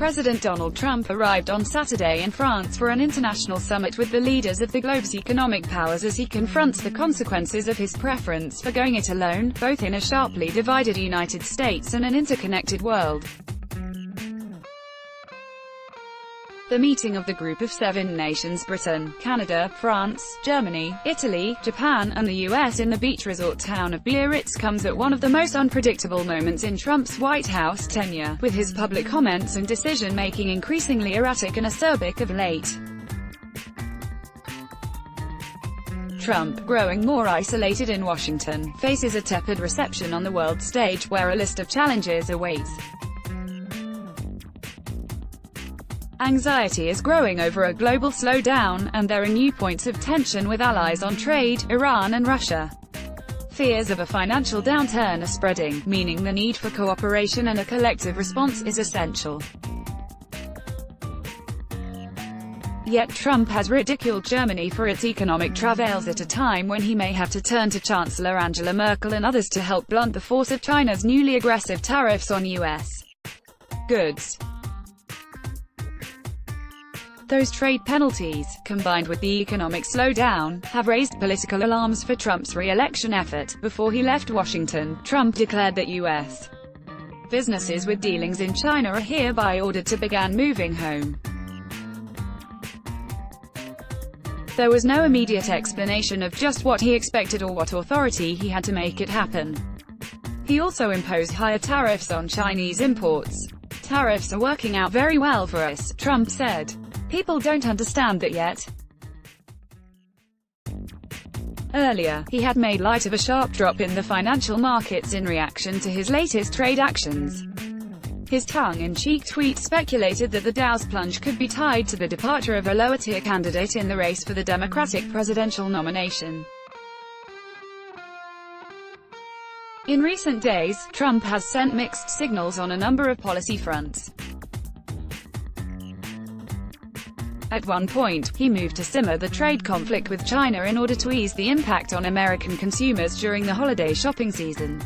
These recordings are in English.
President Donald Trump arrived on Saturday in France for an international summit with the leaders of the globe's economic powers as he confronts the consequences of his preference for going it alone, both in a sharply divided United States and an interconnected world. The meeting of the Group of 7 nations, Britain, Canada, France, Germany, Italy, Japan, and the US in the beach resort town of Biarritz comes at one of the most unpredictable moments in Trump's White House tenure, with his public comments and decision-making increasingly erratic and acerbic of late. Trump, growing more isolated in Washington, faces a tepid reception on the world stage where a list of challenges awaits. Anxiety is growing over a global slowdown, and there are new points of tension with allies on trade, Iran and Russia. Fears of a financial downturn are spreading, meaning the need for cooperation and a collective response is essential. Yet Trump has ridiculed Germany for its economic travails at a time when he may have to turn to Chancellor Angela Merkel and others to help blunt the force of China's newly aggressive tariffs on U.S. goods. Those trade penalties, combined with the economic slowdown, have raised political alarms for Trump's re-election effort. Before he left Washington, Trump declared that U.S. businesses with dealings in China are hereby ordered to begin moving home. There was no immediate explanation of just what he expected or what authority he had to make it happen. He also imposed higher tariffs on Chinese imports. "Tariffs are working out very well for us," Trump said. "People don't understand that yet." Earlier, he had made light of a sharp drop in the financial markets in reaction to his latest trade actions. His tongue-in-cheek tweet speculated that the Dow's plunge could be tied to the departure of a lower-tier candidate in the race for the Democratic presidential nomination. In recent days, Trump has sent mixed signals on a number of policy fronts. At one point, he moved to simmer the trade conflict with China in order to ease the impact on American consumers during the holiday shopping season.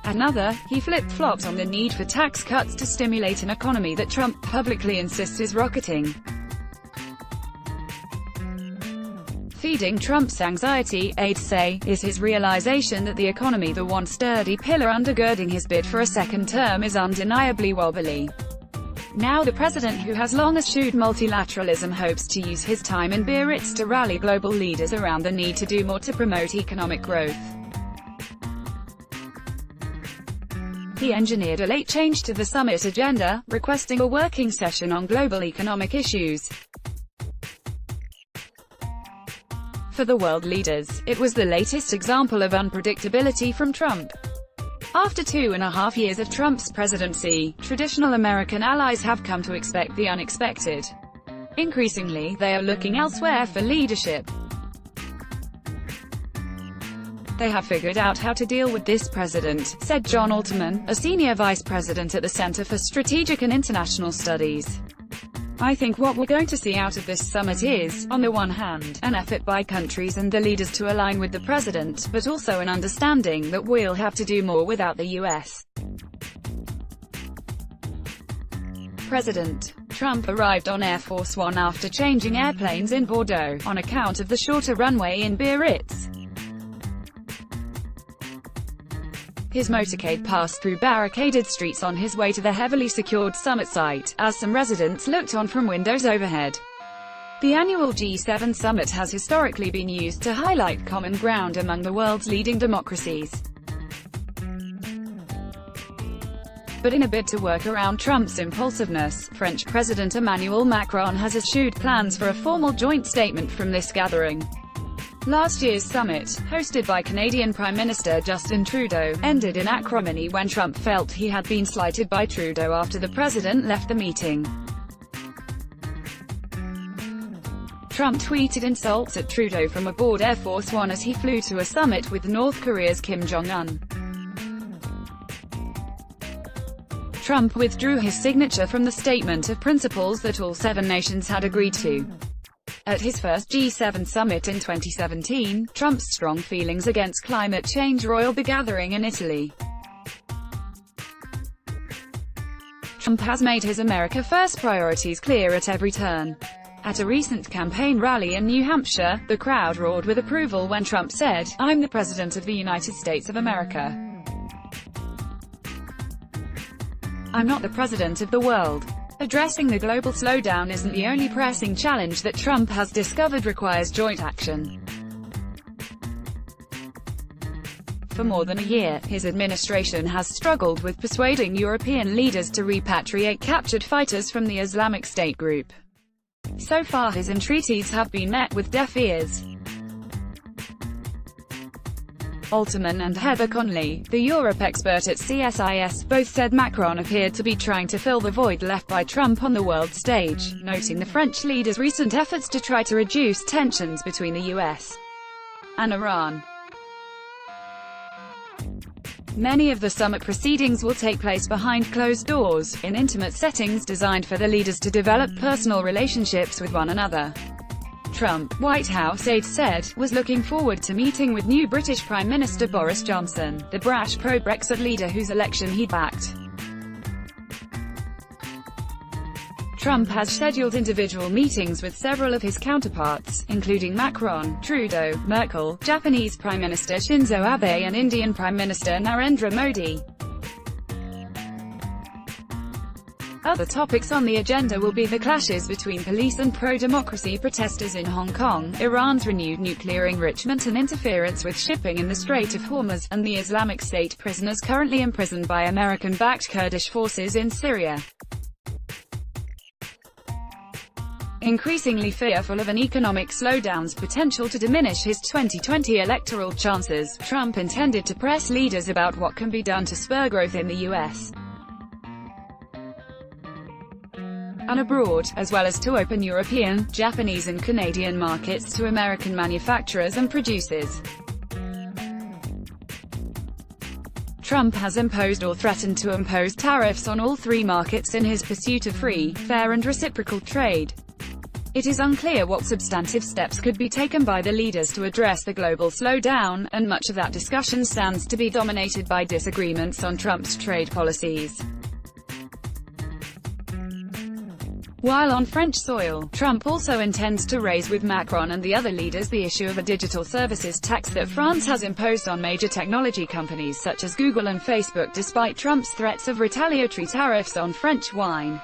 At another, he flip-flopped on the need for tax cuts to stimulate an economy that Trump publicly insists is rocketing. Feeding Trump's anxiety, aides say, is his realization that the economy, the one sturdy pillar undergirding his bid for a second term, is undeniably wobbly. Now the president, who has long eschewed multilateralism, hopes to use his time in Biarritz to rally global leaders around the need to do more to promote economic growth. He engineered a late change to the summit agenda, requesting a working session on global economic issues. For the world leaders, it was the latest example of unpredictability from Trump. After 2.5 years of Trump's presidency, traditional American allies have come to expect the unexpected. Increasingly, they are looking elsewhere for leadership. "They have figured out how to deal with this president," said John Alterman, a senior vice president at the Center for Strategic and International Studies. "I think what we're going to see out of this summit is, on the one hand, an effort by countries and the leaders to align with the president, but also an understanding that we'll have to do more without the U.S. President Trump arrived on Air Force One after changing airplanes in Bordeaux, on account of the shorter runway in Biarritz. His motorcade passed through barricaded streets on his way to the heavily secured summit site, as some residents looked on from windows overhead. The annual G7 summit has historically been used to highlight common ground among the world's leading democracies. But in a bid to work around Trump's impulsiveness, French President Emmanuel Macron has eschewed plans for a formal joint statement from this gathering. Last year's summit, hosted by Canadian Prime Minister Justin Trudeau, ended in acrimony when Trump felt he had been slighted by Trudeau after the president left the meeting. Trump tweeted insults at Trudeau from aboard Air Force One as he flew to a summit with North Korea's Kim Jong-un. Trump withdrew his signature from the statement of principles that all 7 nations had agreed to. At his first G7 summit in 2017, Trump's strong feelings against climate change roiled the gathering in Italy. Trump has made his America First priorities clear at every turn. At a recent campaign rally in New Hampshire, the crowd roared with approval when Trump said, "I'm the President of the United States of America. I'm not the President of the world." Addressing the global slowdown isn't the only pressing challenge that Trump has discovered requires joint action. For more than a year, his administration has struggled with persuading European leaders to repatriate captured fighters from the Islamic State group. So far his entreaties have been met with deaf ears. Alterman and Heather Conley, the Europe expert at CSIS, both said Macron appeared to be trying to fill the void left by Trump on the world stage, noting the French leader's recent efforts to try to reduce tensions between the US and Iran. Many of the summit proceedings will take place behind closed doors, in intimate settings designed for the leaders to develop personal relationships with one another. Trump, White House aides said, was looking forward to meeting with new British Prime Minister Boris Johnson, the brash pro-Brexit leader whose election he backed. Trump has scheduled individual meetings with several of his counterparts, including Macron, Trudeau, Merkel, Japanese Prime Minister Shinzo Abe and Indian Prime Minister Narendra Modi. Other topics on the agenda will be the clashes between police and pro-democracy protesters in Hong Kong, Iran's renewed nuclear enrichment and interference with shipping in the Strait of Hormuz, and the Islamic State prisoners currently imprisoned by American-backed Kurdish forces in Syria. Increasingly fearful of an economic slowdown's potential to diminish his 2020 electoral chances, Trump intended to press leaders about what can be done to spur growth in the U.S. and abroad, as well as to open European, Japanese and Canadian markets to American manufacturers and producers. Trump has imposed or threatened to impose tariffs on all three markets in his pursuit of free, fair and reciprocal trade. It is unclear what substantive steps could be taken by the leaders to address the global slowdown, and much of that discussion stands to be dominated by disagreements on Trump's trade policies. While on French soil, Trump also intends to raise with Macron and the other leaders the issue of a digital services tax that France has imposed on major technology companies such as Google and Facebook, despite Trump's threats of retaliatory tariffs on French wine.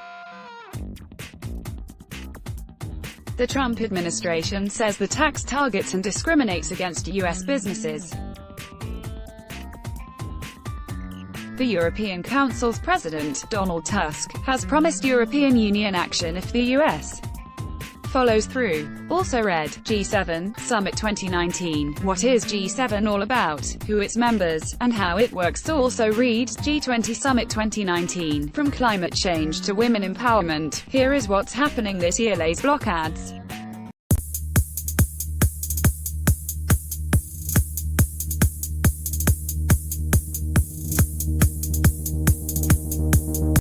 The Trump administration says the tax targets and discriminates against U.S. businesses. The European Council's President, Donald Tusk, has promised European Union action if the U.S. follows through. Also read, G7, Summit 2019, what is G7 all about, who its members, and how it works. Also read, G20 Summit 2019, from climate change to women empowerment, here is what's happening this year. Lays block ads.